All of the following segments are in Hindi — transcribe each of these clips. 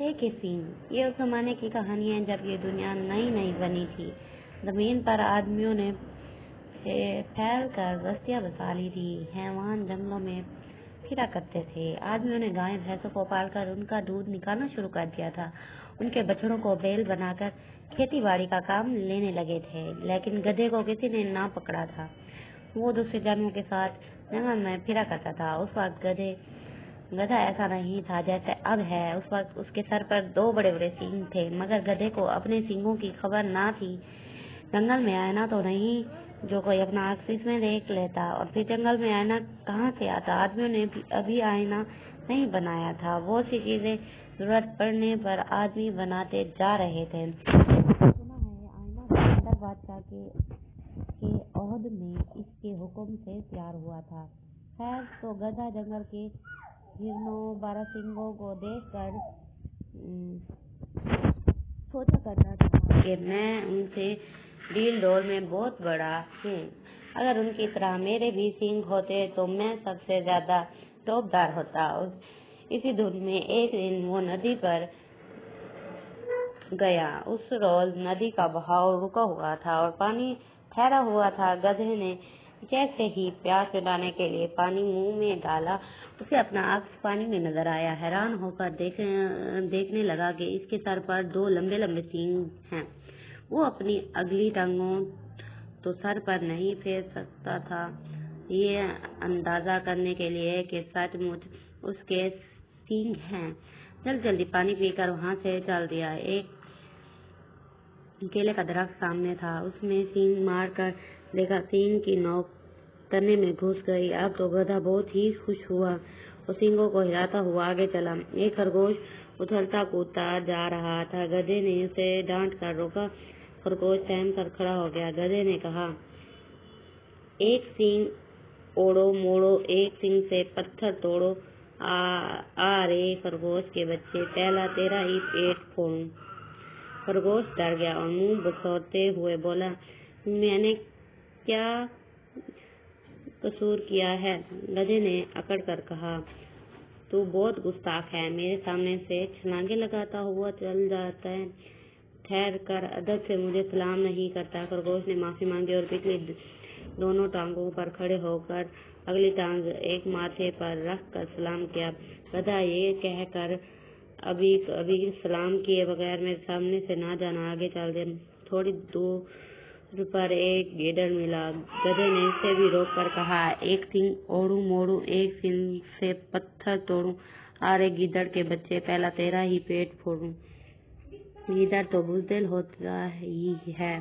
थे कि सींग। ये उस जमाने की कहानी है जब ये दुनिया नई नई बनी थी। जमीन पर आदमियों ने फैल कर बस्तियां बसा ली थी। हैवान जंगलों में फिरा करते थे। आदमियों ने गाय भैंसों को पालकर उनका दूध निकालना शुरू कर दिया था। उनके बछड़ों को बैल बनाकर खेती बाड़ी का काम लेने लगे थे। लेकिन गधे को किसी ने ना पकड़ा था। वो दूसरे जानवरों के साथ जंगल में फिरा करता था। उस वक्त गधा ऐसा नहीं था जैसे अब है। उस वक्त उसके सर पर 2 बड़े बड़े सींग थे, मगर गधे को अपने सींगों की खबर ना थी। जंगल में आईना तो नहीं जो कोई अपना आशीष में देख लेता, और फिर जंगल में आईना कहाँ से आता। आदमियों ने अभी आईना नहीं बनाया था। वो सी चीजें जरूरत पड़ने पर आदमी बनाते जा रहे थे। सुना है आईना सिकंदर बादशाह के ओहद में इसके हुक्म से तैयार हुआ था। खैर तो गधा जंगल के हिरणों बारहसिंगों को देखकर सोचा करता था कि मैं उनसे डील डोल में बहुत बड़ा हूँ। अगर उनकी तरह मेरे भी सींग होते तो मैं सबसे ज्यादा टोपदार होता। इसी धुन में एक दिन वो नदी पर गया। उस रोज नदी का बहाव रुका हुआ था और पानी ठहरा हुआ था। गधे ने जैसे ही प्यास मिटाने के लिए पानी मुंह में डाला, उसे अपना अक्स पानी में नजर आया। हैरान होकर देखने लगा कि इसके सर पर 2 लंबे लंबे सींग हैं। वो अपनी अगली टांगों तो सर पर नहीं फेर सकता था, ये अंदाजा करने के लिए कि सचमुच उसके सींग हैं। जल्दी पानी पीकर वहां से चल दिया। एक केले का दरख्त सामने था। उसमें सींग मार कर देखा। सींग की नोक तने में घुस गई। अब तो गधा बहुत ही खुश हुआ और सींगों को हिलाता हुआ आगे चला। एक खरगोश उछलता कूदता जा रहा था। गधे ने उसे डांट कर रोका। खरगोश सहम कर खड़ा हो गया। गधे ने कहा, एक सींग ओढ़ो मोड़ो, एक सींग से पत्थर तोड़ो। आ रे खरगोश के बच्चे, पहला तेरा ही पेट फोड़ूं। खरगोश डर गया और मुंह बसोरते हुए बोला, मैंने क्या कसूर किया है? गधे ने अकड़ कर कहा, तू बहुत गुस्ताख है। मेरे सामने से छलांगे लगाता हुआ चल जाता है, ठहर कर अदब से मुझे सलाम नहीं करता। खरगोश ने माफी मांगी और पिछली दोनों टांगों पर खड़े होकर अगली टांग एक माथे पर रख कर सलाम किया। गधा ये कहकर अभी सलाम किए बगैर मेरे सामने से ना जाना, आगे चल दे। थोड़ी दूर पर एक गीदड़ मिला। गधे ने इसे भी रोक कर कहा, एक सींग ओढ़ू मोड़ू, एक सींग से पत्थर तोड़ू। अरे गीदड़ के बच्चे, पहला तेरा ही पेट फोड़ूं। गीदड़ तो बुज़दिल होता ही है।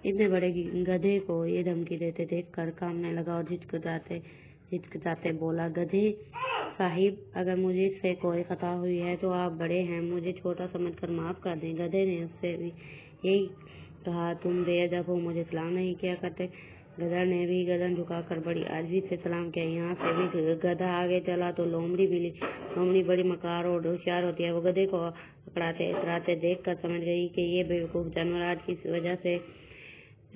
इतने बड़े गधे को ये धमकी देते देखकर कांपने लगा और हिचकिचाते बोला, गधे साहिब, अगर मुझे से कोई खता हुई है तो आप बड़े हैं, मुझे छोटा समझकर माफ कर दें। गधे ने उससे भी यही कहा, तुम बेअदब हो, मुझे सलाम नहीं किया करते। गधा ने भी गर्दन झुकाकर बड़ी आर्जी से सलाम किया। यहाँ से भी गधा आगे चला तो लोमड़ी भी ली। लोमड़ी बड़ी मकार और होशियार होती है। वो गधे को अकड़ाते इतराते देख कर समझ गई कि ये बेवकूफ जानवर आज की वजह से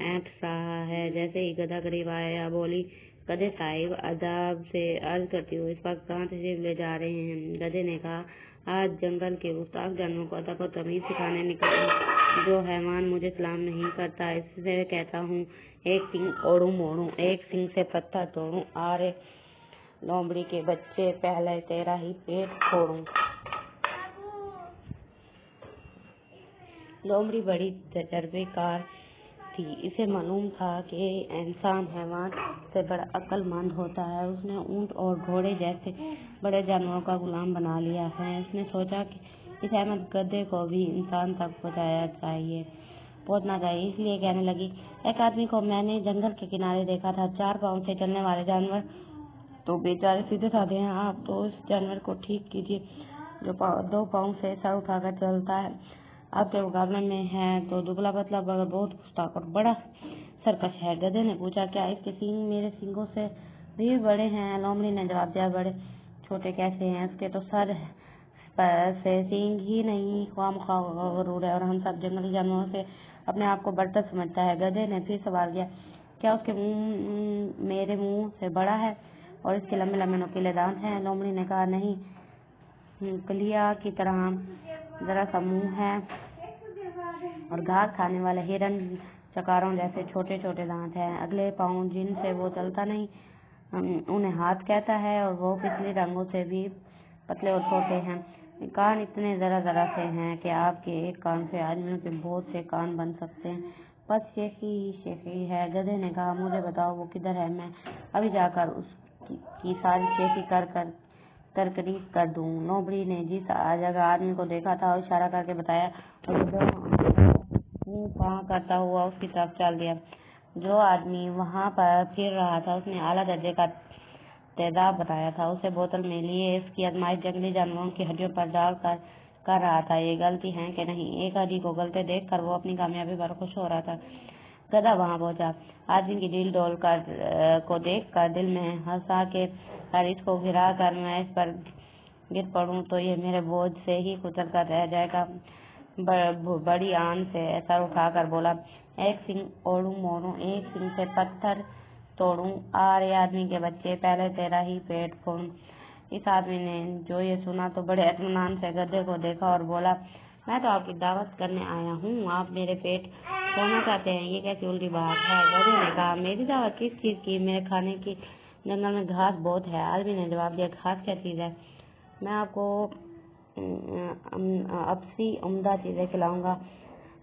ऐंठ रहा है। जैसे ही गधा करीब आया बोली, गधे साहिब, अदाब से अर्ज करती हूँ, इस वक्त कहाँ तशरीफ ले जा रहे हैं? गधे ने कहा, आज जंगल के गुस्ताख जानवरों को अदब और तमीज सिखाने निकला। जो हैवान मुझे सलाम नहीं करता, इससे कहता हूँ, एक सींग ओढ़ू मोड़ू, एक सींग से पत्थर तोड़ू। अरे लोमड़ी के बच्चे, पहले तेरा ही पेट फोड़ूं। लोमड़ी बड़ी तजर्बेकार थी। इसे मालूम था कि इंसान हैवान से बड़ा अक्लमंद होता है। उसने ऊंट और घोड़े जैसे बड़े जानवरों का गुलाम बना लिया है। उसने सोचा कि इस अहमद गधे को भी इंसान तक पहुंचना चाहिए। इसलिए कहने लगी, एक आदमी को मैंने जंगल के किनारे देखा था। 4 पांव से चलने वाले जानवर तो बेचारे सीधे साधे हैं। आप तो उस जानवर को ठीक कीजिए जो 2 पांव से सर उठाकर चलता है। आपके मुकाबले में है तो दुबला पतला मगर बहुत गुस्ताख और बड़ा सरकश है। गधे ने पूछा, क्या इसके सींग मेरे सींगों से भी बड़े हैं? लोमड़ी ने जवाब दिया, बड़े छोटे कैसे हैं? उसके तो सर से सींग ही नहीं, ख्वामख्वाह गरूर है और हम सब जंगली जानवरों से अपने आप को बढ़तर समझता है। गधे ने फिर सवाल किया, क्या उसके मुंह मेरे मुंह से बड़ा है और इसके लंबे लंबे नुकीले दांत हैं? लोमड़ी ने कहा, नहीं, कलिया की तरह जरा सा मुंह है और घास खाने वाले हिरन चकारों जैसे छोटे छोटे दांत हैं। अगले पाँव जिनसे वो चलता नहीं उन्हें हाथ कहता है और वो पिछले रंगों से भी पतले और छोटे हैं। कान इतने जरा जरा से हैं कि आपके एक कान से आदमियों के बहुत से कान बन सकते हैं। बस शेखी है। गधे ने कहा, मुझे बताओ वो किधर है, मैं अभी जाकर उसकी सारी शेखी तरकरीक कर दूं। लोमड़ी ने जिस जगह आदमी को देखा था इशारा करके बताया और मुंह फां करता हुआ उसकी तरफ चल दिया। जो आदमी वहां पर फिर रहा था उसने आला दर्जे का तेजाब बताया था। उसे बोतल में लिए इसकी आजमाइश जंगली जानवरों की हड्डियों पर डाल कर रहा था। ये गलती है कि नहीं? एक हड्डी को गलते देखकर वो अपनी कामयाबी पर खुश हो रहा था। गधा वहां पहुंचा। आदमी की डील डोल को देख कर दिल में हंसा के इसको गिरा कर मैं इस पर गिर पड़ूं तो ये मेरे बोझ से ही कुचल कर रह जाएगा। बड़ी आन से सर उठाकर बोला, एक सिंह ओढ़ू मोड़ू, एक सिंह से पत्थर तोड़ू, आरे आदमी के बच्चे, पहले तेरा ही पेट फोड़ू। इस आदमी ने जो ये सुना तो बड़े इत्मीनान से गधे को देखा और बोला, मैं तो आपकी दावत करने आया हूँ, आप मेरे पेट फोड़ना चाहते हैं, ये कैसी उल्टी बात है? गधे ने कहा, मेरी दावत किस चीज की? मेरे खाने की जंगल में घास बहुत है। आदमी ने जवाब दिया, घास क्या चीज है? मैं आपको अपसी उम्दा चीजें खिलाऊंगा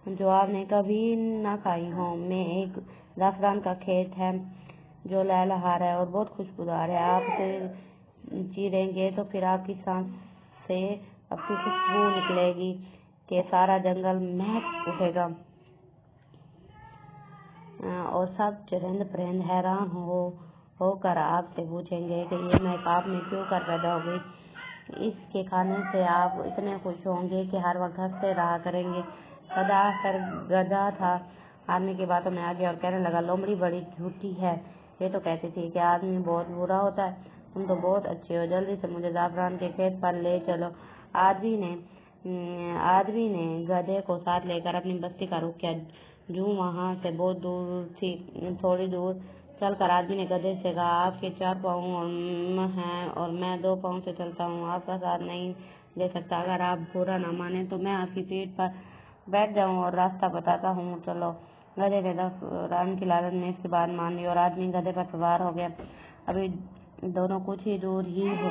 जो आपने कभी ना खाई हो। मैं एक जाफरान का खेत है जो लहलहा है और बहुत खुशबूदार है। आप उसे चीरेंगे तो फिर आपकी सांस से अपनी खुशबू निकलेगी कि सारा जंगल महक उठेगा और सब चरिंद परिंद हैरान होकर आपसे पूछेंगे कि ये महक आप में क्यों कर पैदा हो गई। इसके खाने से आप इतने खुश होंगे कि हर वक्त हंसते रहा करेंगे। गधा था आदमी की बातों में आ गया और कहने लगा, लोमड़ी बड़ी झूठी है। ये तो कहती थी कि आदमी बहुत बुरा होता है। तुम तो बहुत अच्छे हो, जल्दी से मुझे जाफरान के खेत पर ले चलो। आदमी ने गधे को साथ लेकर अपनी बस्ती का रुख किया। जूं वहां से बहुत दूर थी। थोड़ी दूर चलकर आदमी ने गधे से कहा, आपके 4 पाँव हैं और मैं 2 पाँव से चलता हूँ, आपका साथ नहीं दे सकता। अगर आप बुरा न माने तो मैं आपकी पीठ पर बैठ जाऊं और रास्ता बताता हूँ, चलो। गधे ने जाफरान की लालच में इसकी बात मान ली और आदमी गधे पर सवार हो गया। अभी दोनों कुछ ही दूर ही हो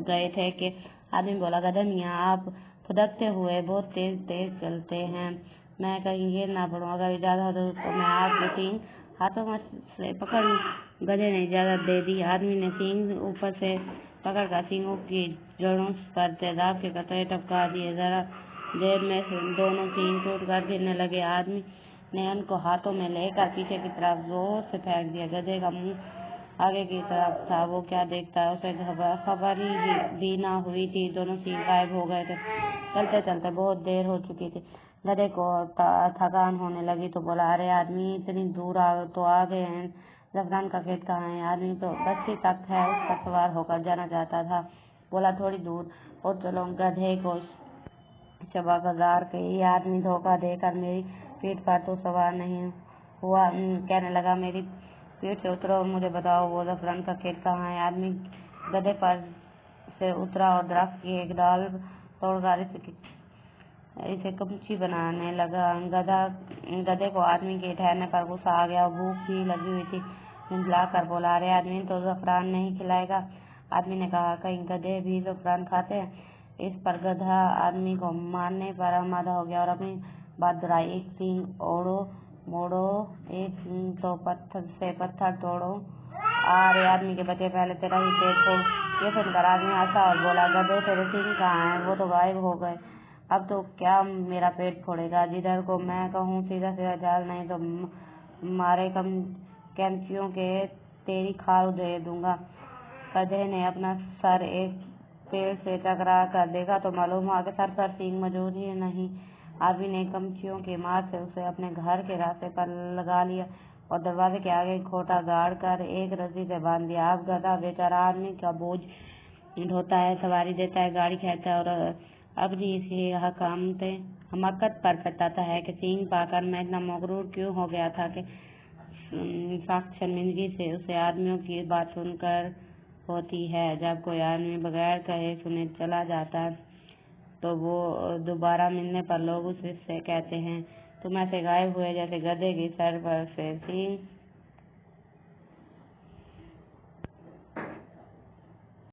गए थे कि आदमी बोला, गधे मियाँ, आप फुदकते हुए बहुत तेज तेज चलते हैं, मैं कहीं गिर ना पड़ूं। अगर इजाजत हो तो मैं आपके सींग हाथों में से पकड़ लूं। गधे ने इजाजत दे दी। आदमी ने सींग ऊपर से पकड़कर सींगों की जड़ों पर तेजाब के कतरे टपका दिए। जरा देर में दोनों सींग टूटकर गिरने लगे। आदमी ने उनको हाथों में लेकर पीछे की तरफ जोर से फेंक दिया। गधे का मुंह आगे की तरफ था। वो क्या देखता है, उसे खबर भी ना हुई थी। दोनों सींग गायब हो गए थे। चलते चलते बहुत देर हो चुकी थी। गधे को थकान होने लगी तो बोला, अरे आदमी, इतनी दूर तो आ गए हैं, जाफरान का खेत कहाँ है? आदमी तो बस्ती तक है, उस पर सवार होकर जाना चाहता था। बोला, थोड़ी दूर और चलो। गधे को चबाकदार के ये आदमी धोखा देकर मेरी पीठ पर तो सवार नहीं हुआ। कहने लगा, मेरी पीठ से उतरो और मुझे बताओ वो जाफरान का खेत कहाँ है? आदमी गधे पर से उतरा और दरख्त की एक डाल तोड़कर इसे कमची बनाने लगा। गधे को आदमी के ठहरने पर गुस्सा आ गया। भूख भी लगी हुई थी। झुंझलाकर बोला, अरे आदमी, तो जाफरान नहीं खिलाएगा? आदमी ने कहा, कहीं गधे भी जाफरान खाते हैं? इस पर गधा आदमी को मारने पर आमादा हो गया और अपनी बात दोहराई, एक सींग ओढ़ो मोड़ो, एक सींग तो पत्थर से पत्थर तोड़ो, अरे आदमी के बच्चे, पहले तेरा ही पेट फोड़। ये सुनकर आदमी हंसा और बोला, गधे, तेरे सींग कहाँ हैं? वो तो गायब हो गए। अब तो क्या मेरा पेट फोड़ेगा? जिधर को मैं कहूँ सीधा सीधा चाल, नहीं तो मारे कैंचियों के तेरी खाल दे दूंगा। गधे ने अपना सर एक पेड़ से टकरा कर देखा तो मालूम हुआ कि सर पर सींग मौजूद ही नहीं। आदमी ने कमचियों की मार से उसे अपने घर के रास्ते पर लगा लिया और दरवाजे के आगे खोटा गाड़ कर एक रस्सी से बांध दिया। अब गधा बेचारा आदमी का बोझ ढोता है, सवारी देता है, गाड़ी खेता है और अपनी इसी हमाकत पर बताता है कि सींग पाकर मैं इतना मगरूर क्यों हो गया था कि सख्त शर्मिंदगी से उसे आदमियों की बात सुनकर होती है। जब कोई आदमी बगैर कहे सुने चला जाता है तो वो दोबारा मिलने पर लोग उससे कहते हैं, तुम ऐसे गायब हुए जैसे गधे की सर पर से सींग।